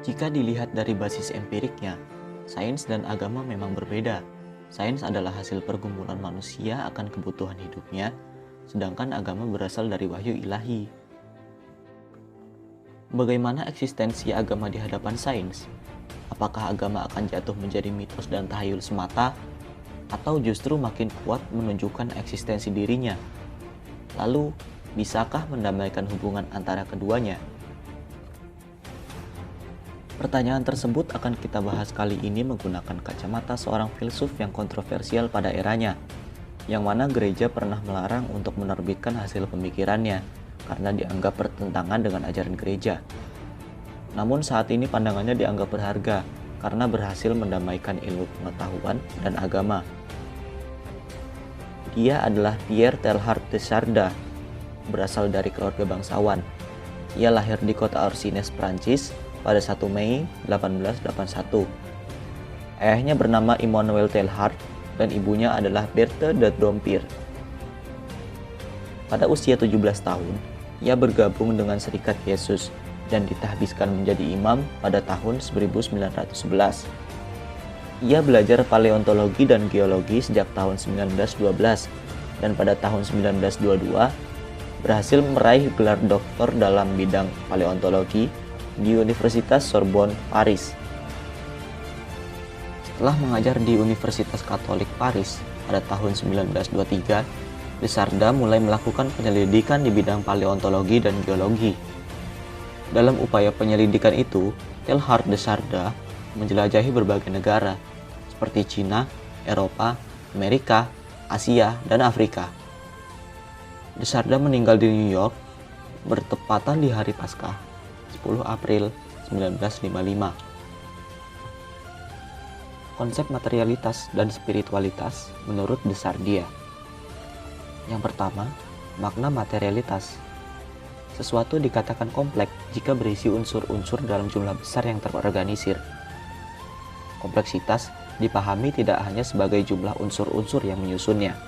Jika dilihat dari basis empiriknya, sains dan agama memang berbeda. Sains adalah hasil pergumulan manusia akan kebutuhan hidupnya, sedangkan agama berasal dari wahyu ilahi. Bagaimana eksistensi agama di hadapan sains? Apakah agama akan jatuh menjadi mitos dan tahayul semata, atau justru makin kuat menunjukkan eksistensi dirinya? Lalu, bisakah mendamaikan hubungan antara keduanya? Pertanyaan tersebut akan kita bahas kali ini menggunakan kacamata seorang filsuf yang kontroversial pada eranya, yang mana gereja pernah melarang untuk menerbitkan hasil pemikirannya karena dianggap bertentangan dengan ajaran gereja. Namun saat ini pandangannya dianggap berharga karena berhasil mendamaikan ilmu pengetahuan dan agama. Dia adalah Pierre Teilhard de Chardin, berasal dari keluarga bangsawan. Ia lahir di kota Orsines, Prancis pada 1 Mei 1881. Ayahnya bernama Immanuel Teilhard dan ibunya adalah Berthe de Dompierre. Pada usia 17 tahun, ia bergabung dengan Serikat Yesus dan ditahbiskan menjadi imam pada tahun 1911. Ia belajar paleontologi dan geologi sejak tahun 1912 dan pada tahun 1922 berhasil meraih gelar doktor dalam bidang paleontologi di Universitas Sorbonne, Paris. Setelah mengajar di Universitas Katolik Paris pada tahun 1923, de Chardin mulai melakukan penyelidikan di bidang paleontologi dan geologi. Dalam upaya penyelidikan itu, Teilhard de Chardin menjelajahi berbagai negara, seperti Cina, Eropa, Amerika, Asia, dan Afrika. De Chardin meninggal di New York bertepatan di hari Paskah, 10 April 1955. Konsep materialitas dan spiritualitas menurut de Chardin. Yang pertama, makna materialitas. Sesuatu dikatakan kompleks jika berisi unsur-unsur dalam jumlah besar yang terorganisir. Kompleksitas dipahami tidak hanya sebagai jumlah unsur-unsur yang menyusunnya,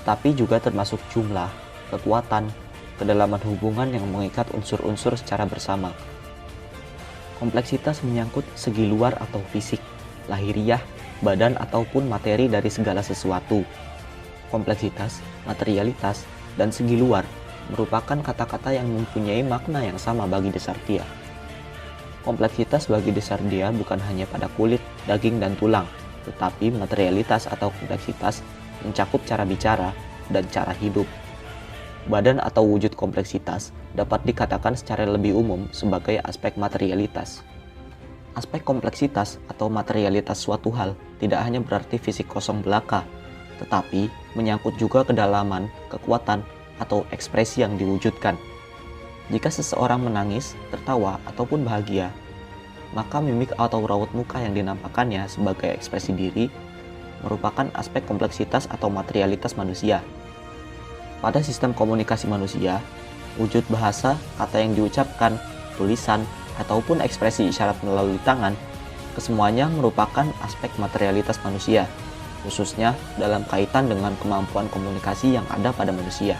tapi juga termasuk jumlah, kekuatan, kedalaman hubungan yang mengikat unsur-unsur secara bersama. Kompleksitas menyangkut segi luar atau fisik, lahiriah, badan ataupun materi dari segala sesuatu. Kompleksitas, materialitas, dan segi luar merupakan kata-kata yang mempunyai makna yang sama bagi de Chardin. Kompleksitas bagi de Chardin bukan hanya pada kulit, daging, dan tulang, tetapi materialitas atau kompleksitas mencakup cara bicara dan cara hidup. Badan atau wujud kompleksitas dapat dikatakan secara lebih umum sebagai aspek materialitas. Aspek kompleksitas atau materialitas suatu hal tidak hanya berarti fisik kosong belaka, tetapi menyangkut juga kedalaman, kekuatan, atau ekspresi yang diwujudkan. Jika seseorang menangis, tertawa, ataupun bahagia, maka mimik atau raut muka yang dinampakkannya sebagai ekspresi diri merupakan aspek kompleksitas atau materialitas manusia. Pada sistem komunikasi manusia, wujud bahasa, kata yang diucapkan, tulisan, ataupun ekspresi isyarat melalui tangan, kesemuanya merupakan aspek materialitas manusia, khususnya dalam kaitan dengan kemampuan komunikasi yang ada pada manusia.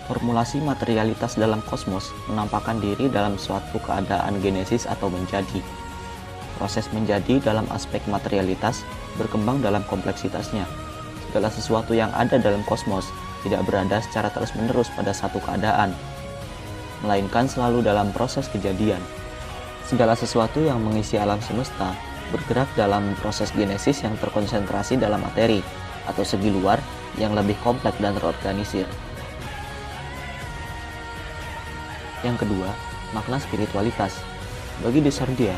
Formulasi materialitas dalam kosmos menampakkan diri dalam suatu keadaan genesis atau menjadi. Proses menjadi dalam aspek materialitas berkembang dalam kompleksitasnya. Segala sesuatu yang ada dalam kosmos tidak berada secara terus-menerus pada satu keadaan, melainkan selalu dalam proses kejadian. Segala sesuatu yang mengisi alam semesta bergerak dalam proses genesis yang terkonsentrasi dalam materi atau segi luar yang lebih kompleks dan terorganisir. Yang kedua, makna spiritualitas. Bagi de Chardin,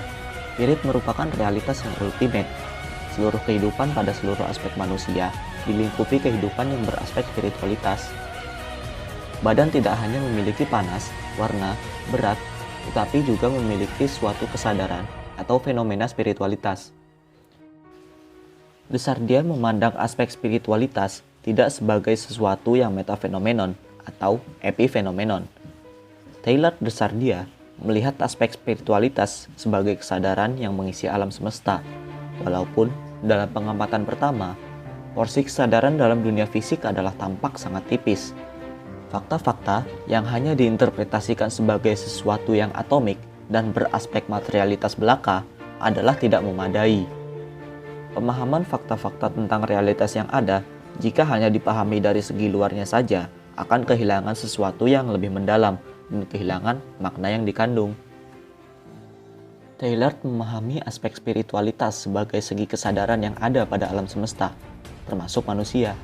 spirit merupakan realitas yang ultimate. Seluruh kehidupan pada seluruh aspek manusia dilingkupi kehidupan yang beraspek spiritualitas. Badan tidak hanya memiliki panas, warna, berat, tetapi juga memiliki suatu kesadaran atau fenomena spiritualitas. De Chardin memandang aspek spiritualitas tidak sebagai sesuatu yang metafenomenon atau epifenomenon. Teilhard de Chardin melihat aspek spiritualitas sebagai kesadaran yang mengisi alam semesta, walaupun dalam pengamatan pertama, porsi kesadaran dalam dunia fisik adalah tampak sangat tipis. Fakta-fakta yang hanya diinterpretasikan sebagai sesuatu yang atomik dan beraspek materialitas belaka adalah tidak memadai. Pemahaman fakta-fakta tentang realitas yang ada, jika hanya dipahami dari segi luarnya saja, akan kehilangan sesuatu yang lebih mendalam dan kehilangan makna yang dikandung. Taylor memahami aspek spiritualitas sebagai segi kesadaran yang ada pada alam semesta, termasuk manusia.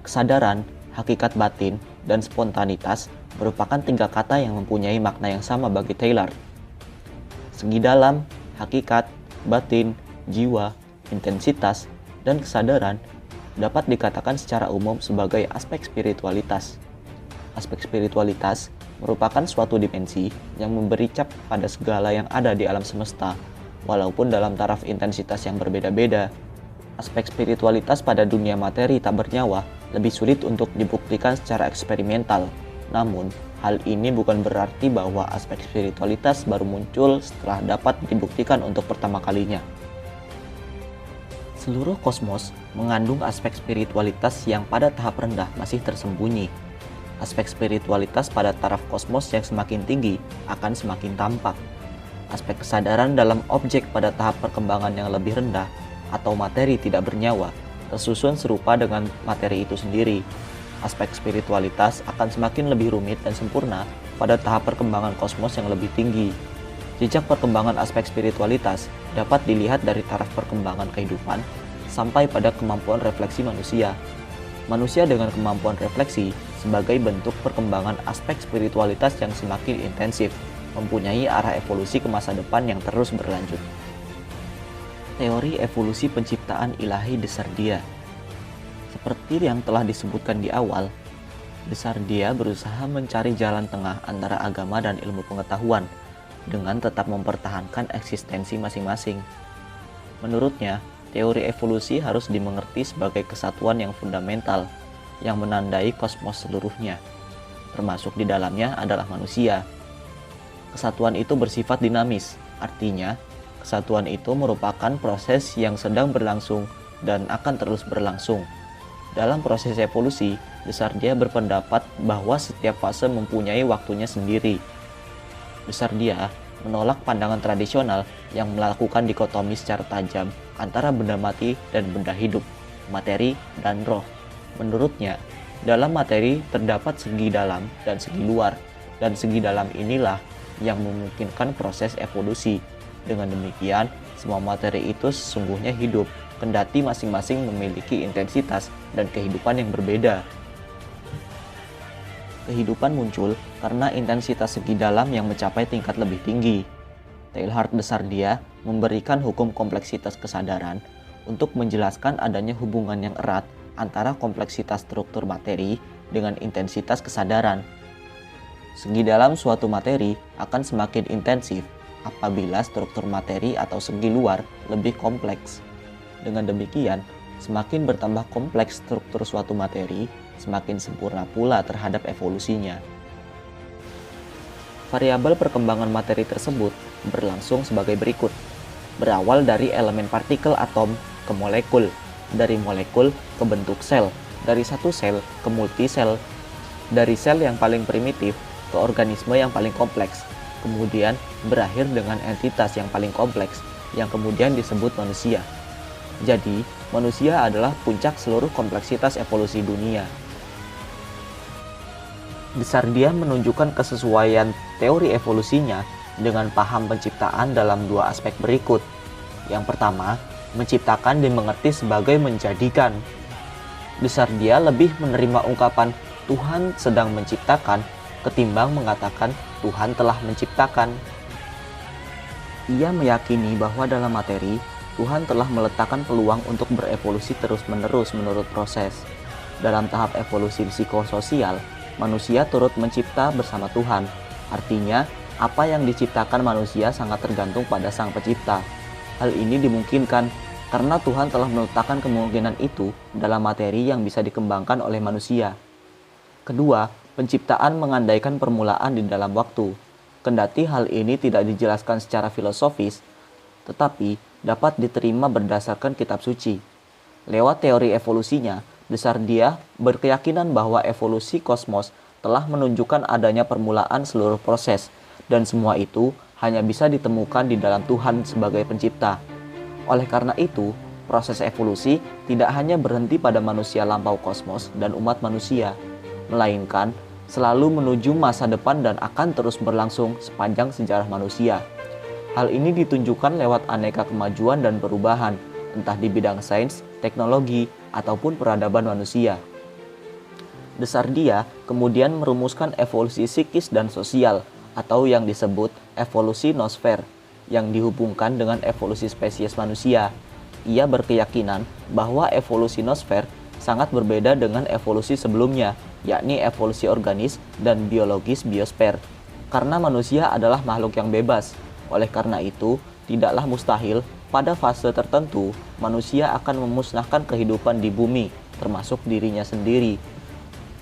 Kesadaran, hakikat batin, dan spontanitas merupakan 3 kata yang mempunyai makna yang sama bagi Taylor. Segi dalam, hakikat, batin, jiwa, intensitas, dan kesadaran dapat dikatakan secara umum sebagai aspek spiritualitas. Aspek spiritualitas merupakan suatu dimensi yang memberi cap pada segala yang ada di alam semesta, walaupun dalam taraf intensitas yang berbeda-beda. Aspek spiritualitas pada dunia materi tak bernyawa lebih sulit untuk dibuktikan secara eksperimental. Namun, hal ini bukan berarti bahwa aspek spiritualitas baru muncul setelah dapat dibuktikan untuk pertama kalinya. Seluruh kosmos mengandung aspek spiritualitas yang pada tahap rendah masih tersembunyi. Aspek spiritualitas pada taraf kosmos yang semakin tinggi akan semakin tampak. Aspek kesadaran dalam objek pada tahap perkembangan yang lebih rendah atau materi tidak bernyawa tersusun serupa dengan materi itu sendiri. Aspek spiritualitas akan semakin lebih rumit dan sempurna pada tahap perkembangan kosmos yang lebih tinggi. Jejak perkembangan aspek spiritualitas dapat dilihat dari taraf perkembangan kehidupan sampai pada kemampuan refleksi manusia. Manusia dengan kemampuan refleksi sebagai bentuk perkembangan aspek spiritualitas yang semakin intensif, mempunyai arah evolusi ke masa depan yang terus berlanjut. Teori evolusi penciptaan ilahi De Sardia. Seperti yang telah disebutkan di awal, De Sardia berusaha mencari jalan tengah antara agama dan ilmu pengetahuan dengan tetap mempertahankan eksistensi masing-masing. Menurutnya, teori evolusi harus dimengerti sebagai kesatuan yang fundamental yang menandai kosmos seluruhnya, termasuk di dalamnya adalah manusia. Kesatuan itu bersifat dinamis, artinya kesatuan itu merupakan proses yang sedang berlangsung dan akan terus berlangsung. Dalam proses evolusi, De Sardia berpendapat bahwa setiap fase mempunyai waktunya sendiri. De Sardia menolak pandangan tradisional yang melakukan dikotomi secara tajam antara benda mati dan benda hidup, materi dan roh. Menurutnya, dalam materi terdapat segi dalam dan segi luar, dan segi dalam inilah yang memungkinkan proses evolusi. Dengan demikian, semua materi itu sesungguhnya hidup, kendati masing-masing memiliki intensitas dan kehidupan yang berbeda. Kehidupan muncul karena intensitas segi dalam yang mencapai tingkat lebih tinggi. Teilhard de Sardia memberikan hukum kompleksitas kesadaran untuk menjelaskan adanya hubungan yang erat antara kompleksitas struktur materi dengan intensitas kesadaran. Segi dalam suatu materi akan semakin intensif apabila struktur materi atau segi luar lebih kompleks. Dengan demikian, semakin bertambah kompleks struktur suatu materi, semakin sempurna pula terhadap evolusinya. Variabel perkembangan materi tersebut berlangsung sebagai berikut. Berawal dari elemen partikel atom ke molekul, dari molekul ke bentuk sel, dari satu sel ke multisel, dari sel yang paling primitif ke organisme yang paling kompleks, kemudian berakhir dengan entitas yang paling kompleks, yang kemudian disebut manusia. Jadi, manusia adalah puncak seluruh kompleksitas evolusi dunia. De Sardia menunjukkan kesesuaian teori evolusinya dengan paham penciptaan dalam 2 aspek berikut. Yang pertama, menciptakan dimengerti sebagai menjadikan. De Sardia lebih menerima ungkapan Tuhan sedang menciptakan ketimbang mengatakan Tuhan telah menciptakan. Ia meyakini bahwa dalam materi, Tuhan telah meletakkan peluang untuk berevolusi terus-menerus menurut proses. Dalam tahap evolusi psikososial, manusia turut mencipta bersama Tuhan. Artinya, apa yang diciptakan manusia sangat tergantung pada Sang Pencipta. Hal ini dimungkinkan karena Tuhan telah meletakkan kemungkinan itu dalam materi yang bisa dikembangkan oleh manusia. Kedua, penciptaan mengandaikan permulaan di dalam waktu. Kendati hal ini tidak dijelaskan secara filosofis, tetapi dapat diterima berdasarkan kitab suci. Lewat teori evolusinya, De Sardia berkeyakinan bahwa evolusi kosmos telah menunjukkan adanya permulaan seluruh proses, dan semua itu hanya bisa ditemukan di dalam Tuhan sebagai pencipta. Oleh karena itu, proses evolusi tidak hanya berhenti pada manusia lampau kosmos dan umat manusia, melainkan selalu menuju masa depan dan akan terus berlangsung sepanjang sejarah manusia. Hal ini ditunjukkan lewat aneka kemajuan dan perubahan, entah di bidang sains, teknologi, ataupun peradaban manusia. Desardia kemudian merumuskan evolusi psikis dan sosial, atau yang disebut evolusi nosfer, yang dihubungkan dengan evolusi spesies manusia. Ia berkeyakinan bahwa evolusi nosfer sangat berbeda dengan evolusi sebelumnya, yakni evolusi organis dan biologis biosfer. Karena manusia adalah makhluk yang bebas, oleh karena itu tidaklah mustahil pada fase tertentu manusia akan memusnahkan kehidupan di bumi, termasuk dirinya sendiri.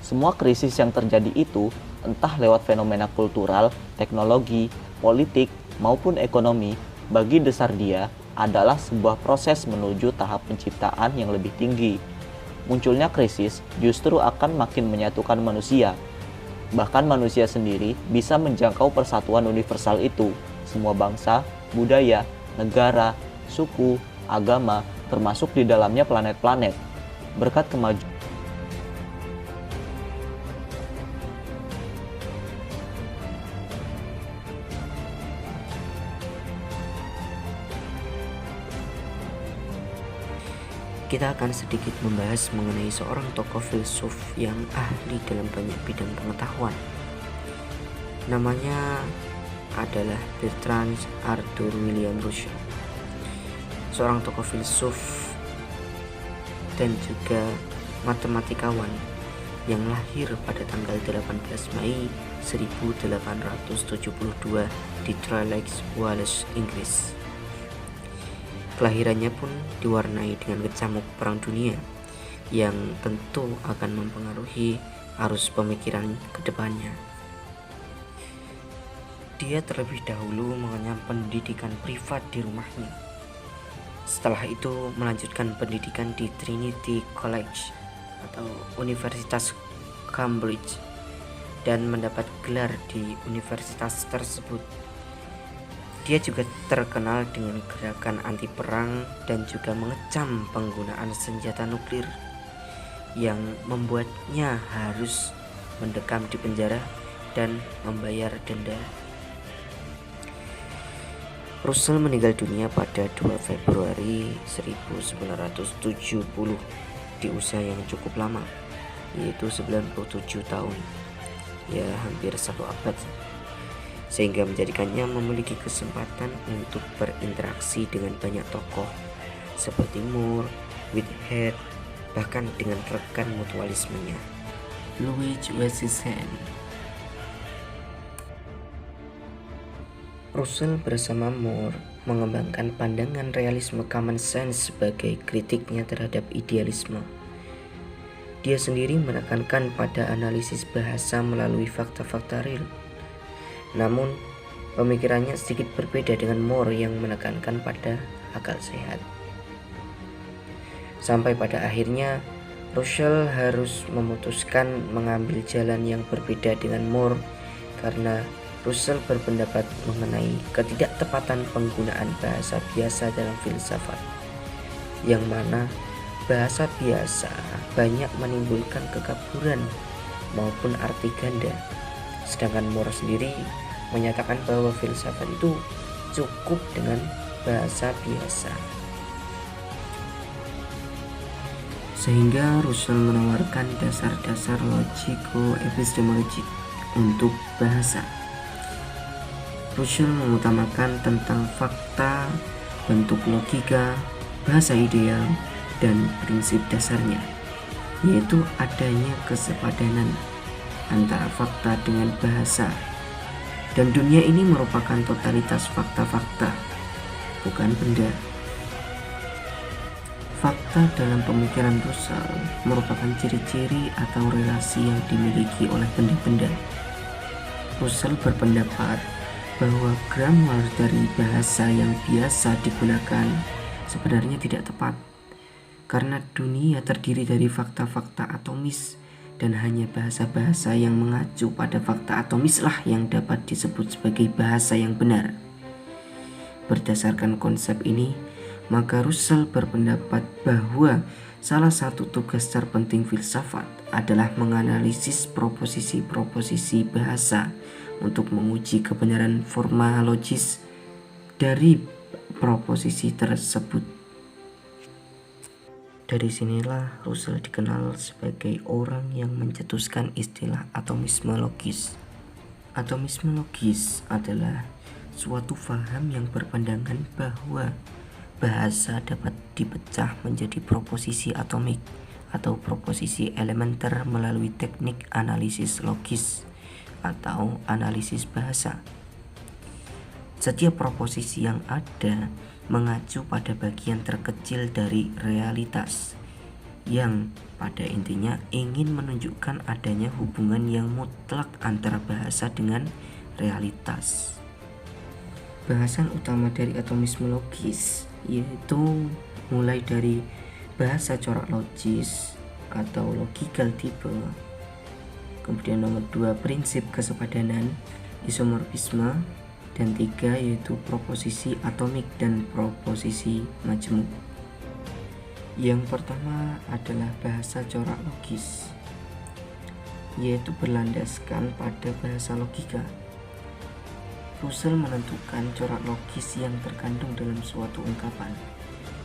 Semua krisis yang terjadi itu, entah lewat fenomena kultural, teknologi, politik, maupun ekonomi, bagi Desardia adalah sebuah proses menuju tahap penciptaan yang lebih tinggi. Munculnya krisis justru akan makin menyatukan manusia. Bahkan manusia sendiri bisa menjangkau persatuan universal itu. Semua bangsa, budaya, negara, suku, agama, termasuk di dalamnya planet-planet. Berkat kemajuan kita akan sedikit membahas mengenai seorang tokoh filsuf yang ahli dalam banyak bidang pengetahuan. Namanya adalah Bertrand Arthur William Russell, seorang tokoh filsuf dan juga matematikawan yang lahir pada tanggal 18 Mei 1872 di Trelex, Wales, Inggris. Kelahirannya pun diwarnai dengan kecamuk Perang Dunia yang tentu akan mempengaruhi arus pemikiran ke depannya. Dia terlebih dahulu mengenyam pendidikan privat di rumahnya. Setelah itu melanjutkan pendidikan di Trinity College atau Universitas Cambridge dan mendapat gelar di universitas tersebut. Dia juga terkenal dengan gerakan anti perang dan juga mengecam penggunaan senjata nuklir yang membuatnya harus mendekam di penjara dan membayar denda. Russell meninggal dunia pada 2 Februari 1970 di usia yang cukup lama, yaitu 97 tahun, ya hampir 1 abad, sehingga menjadikannya memiliki kesempatan untuk berinteraksi dengan banyak tokoh seperti Moore, Whitehead, bahkan dengan rekan mutualismenya, Louis Wesson. Russell bersama Moore mengembangkan pandangan realisme common sense sebagai kritiknya terhadap idealisme. Dia sendiri menekankan pada analisis bahasa melalui fakta-fakta real. Namun, pemikirannya sedikit berbeda dengan Moore yang menekankan pada akal sehat. Sampai pada akhirnya, Russell harus memutuskan mengambil jalan yang berbeda dengan Moore karena Russell berpendapat mengenai ketidaktepatan penggunaan bahasa biasa dalam filsafat, yang mana bahasa biasa banyak menimbulkan kekaburan maupun arti ganda. Sedangkan Moore sendiri menyatakan bahwa filsafat itu cukup dengan bahasa biasa. Sehingga Russell menawarkan dasar-dasar logiko-epistemologik untuk bahasa. Russell mengutamakan tentang fakta, bentuk logika, bahasa ideal, dan prinsip dasarnya, yaitu adanya kesepadanan antara fakta dengan bahasa. Dan dunia ini merupakan totalitas fakta-fakta, bukan benda. Fakta dalam pemikiran Russell merupakan ciri-ciri atau relasi yang dimiliki oleh benda-benda. Russell berpendapat bahwa grammar dari bahasa yang biasa digunakan sebenarnya tidak tepat, karena dunia terdiri dari fakta-fakta atomis, dan hanya bahasa-bahasa yang mengacu pada fakta atomis lah yang dapat disebut sebagai bahasa yang benar. Berdasarkan konsep ini, maka Russell berpendapat bahwa salah satu tugas terpenting filsafat adalah menganalisis proposisi-proposisi bahasa untuk menguji kebenaran forma logis dari proposisi tersebut. Dari sinilah Russell dikenal sebagai orang yang mencetuskan istilah atomisme logis. Atomisme logis adalah suatu paham yang berpandangan bahwa bahasa dapat dipecah menjadi proposisi atomik atau proposisi elementer melalui teknik analisis logis atau analisis bahasa. Setiap proposisi yang ada mengacu pada bagian terkecil dari realitas yang pada intinya ingin menunjukkan adanya hubungan yang mutlak antara bahasa dengan realitas. Bahasan utama dari atomisme logis yaitu mulai dari bahasa corak logis atau logical type, kemudian nomor 2 prinsip kesepadanan, isomorfisme, dan 3 yaitu proposisi atomik dan proposisi majmuk. Yang pertama adalah bahasa corak logis, yaitu berlandaskan pada bahasa logika. Russell menentukan corak logis yang terkandung dalam suatu ungkapan.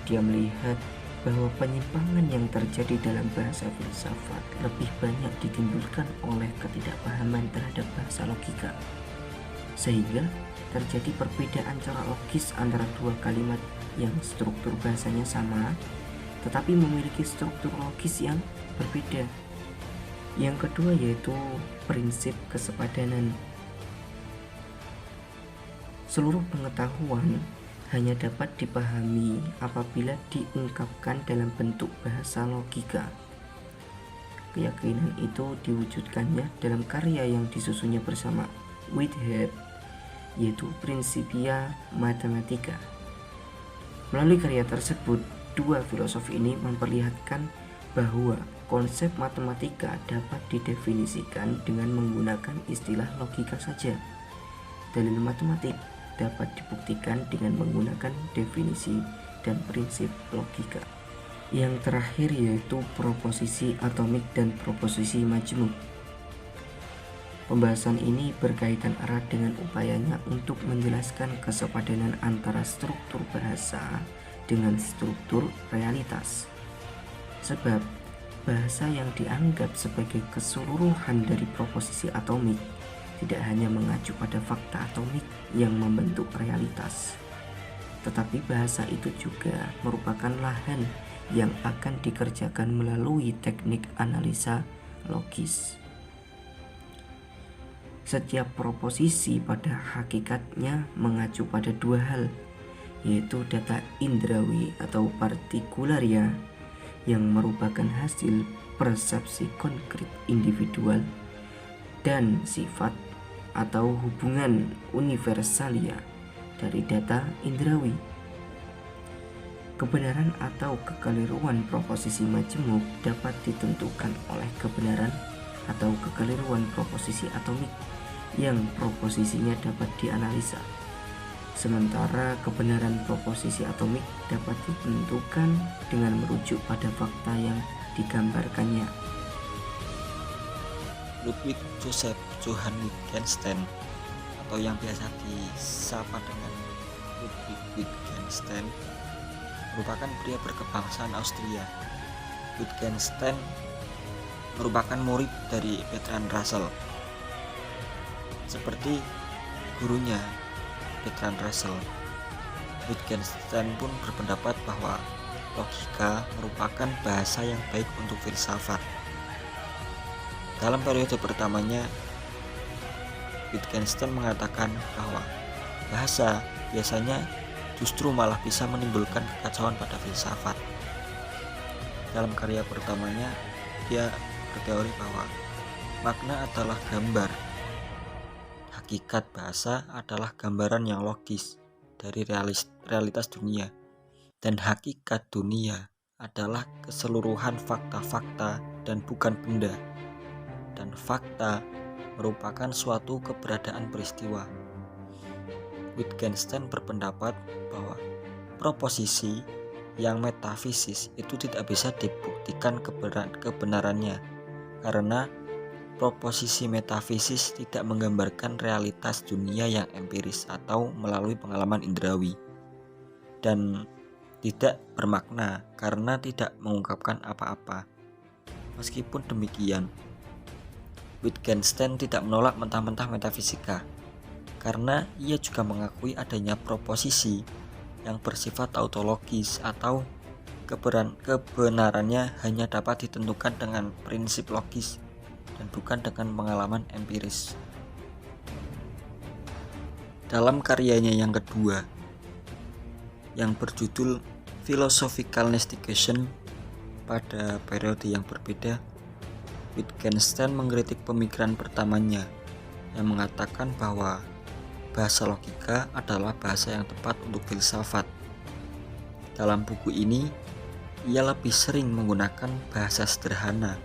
Dia melihat bahwa penyimpangan yang terjadi dalam bahasa filsafat lebih banyak ditimbulkan oleh ketidakpahaman terhadap bahasa logika, sehingga terjadi perbedaan corak logis antara dua kalimat yang struktur bahasanya sama tetapi memiliki struktur logis yang berbeda. Yang kedua yaitu prinsip kesepadanan. Seluruh pengetahuan hanya dapat dipahami apabila diungkapkan dalam bentuk bahasa logika. Keyakinan itu diwujudkannya dalam karya yang disusunnya bersama Whitehead, yaitu Principia Mathematica. Melalui karya tersebut, dua filosof ini memperlihatkan bahwa konsep matematika dapat didefinisikan dengan menggunakan istilah logika saja. Dalil matematik dapat dibuktikan dengan menggunakan definisi dan prinsip logika. Yang terakhir yaitu proposisi atomik dan proposisi majmuk. Pembahasan ini berkaitan erat dengan upayanya untuk menjelaskan kesepadanan antara struktur bahasa dengan struktur realitas. Sebab bahasa yang dianggap sebagai keseluruhan dari proposisi atomik tidak hanya mengacu pada fakta atomik yang membentuk realitas, tetapi bahasa itu juga merupakan lahan yang akan dikerjakan melalui teknik analisa logis. Setiap proposisi pada hakikatnya mengacu pada dua hal, yaitu data indrawi atau partikularia yang merupakan hasil persepsi konkret individual dan sifat atau hubungan universalia dari data indrawi. Kebenaran atau kekeliruan proposisi majmuk dapat ditentukan oleh kebenaran atau kekeliruan proposisi atomik yang proposisinya dapat dianalisa. Sementara kebenaran proposisi atomik dapat ditentukan dengan merujuk pada fakta yang digambarkannya. Ludwig Joseph Johann Wittgenstein atau yang biasa disapa dengan Ludwig Wittgenstein merupakan pria berkebangsaan Austria. Wittgenstein merupakan murid dari Bertrand Russell. Seperti gurunya Bertrand Russell, Wittgenstein pun berpendapat bahwa logika merupakan bahasa yang baik untuk filsafat. Dalam periode pertamanya, Wittgenstein mengatakan bahwa bahasa biasanya justru malah bisa menimbulkan kekacauan pada filsafat. Dalam karya pertamanya, dia berteori bahwa makna adalah gambar. Hakikat bahasa adalah gambaran yang logis dari realitas dunia, dan hakikat dunia adalah keseluruhan fakta-fakta dan bukan benda, dan fakta merupakan suatu keberadaan peristiwa. Wittgenstein berpendapat bahwa proposisi yang metafisis itu tidak bisa dibuktikan kebenarannya karena proposisi metafisis tidak menggambarkan realitas dunia yang empiris atau melalui pengalaman indrawi, dan tidak bermakna karena tidak mengungkapkan apa-apa. Meskipun demikian, Wittgenstein tidak menolak mentah-mentah metafisika, karena ia juga mengakui adanya proposisi yang bersifat tautologis atau kebenarannya hanya dapat ditentukan dengan prinsip logis dan bukan dengan pengalaman empiris. Dalam karyanya yang kedua, yang berjudul Philosophical Investigation, pada periode yang berbeda, Wittgenstein mengkritik pemikiran pertamanya yang mengatakan bahwa bahasa logika adalah bahasa yang tepat untuk filsafat. Dalam buku ini, ia lebih sering menggunakan bahasa sederhana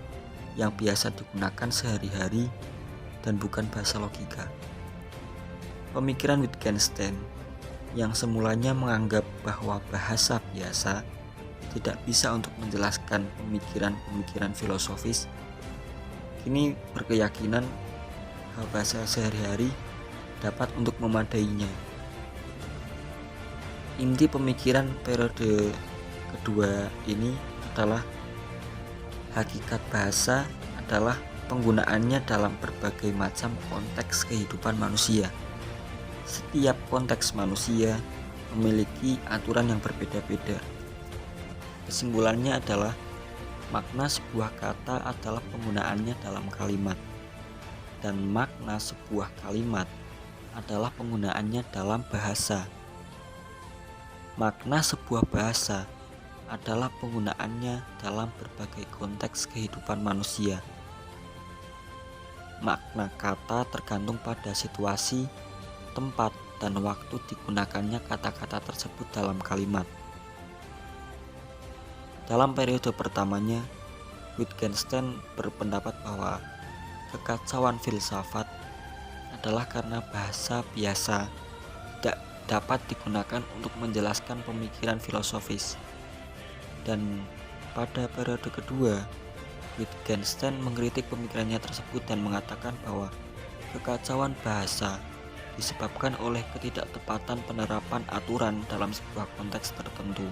yang biasa digunakan sehari-hari dan bukan bahasa logika. Pemikiran Wittgenstein yang semulanya menganggap bahwa bahasa biasa tidak bisa untuk menjelaskan pemikiran-pemikiran filosofis, kini berkeyakinan bahwa bahasa sehari-hari dapat untuk memadainya. Inti pemikiran periode kedua ini adalah hakikat bahasa adalah penggunaannya dalam berbagai macam konteks kehidupan manusia. Setiap konteks manusia memiliki aturan yang berbeda-beda. Kesimpulannya adalah makna sebuah kata adalah penggunaannya dalam kalimat, dan makna sebuah kalimat adalah penggunaannya dalam bahasa. Makna sebuah bahasa adalah penggunaannya dalam berbagai konteks kehidupan manusia. Makna kata tergantung pada situasi, tempat, dan waktu digunakannya kata-kata tersebut dalam kalimat. Dalam periode pertamanya, Wittgenstein berpendapat bahwa kekacauan filsafat adalah karena bahasa biasa tidak dapat digunakan untuk menjelaskan pemikiran filosofis. Dan pada periode kedua, Wittgenstein mengkritik pemikirannya tersebut dan mengatakan bahwa kekacauan bahasa disebabkan oleh ketidaktepatan penerapan aturan dalam sebuah konteks tertentu.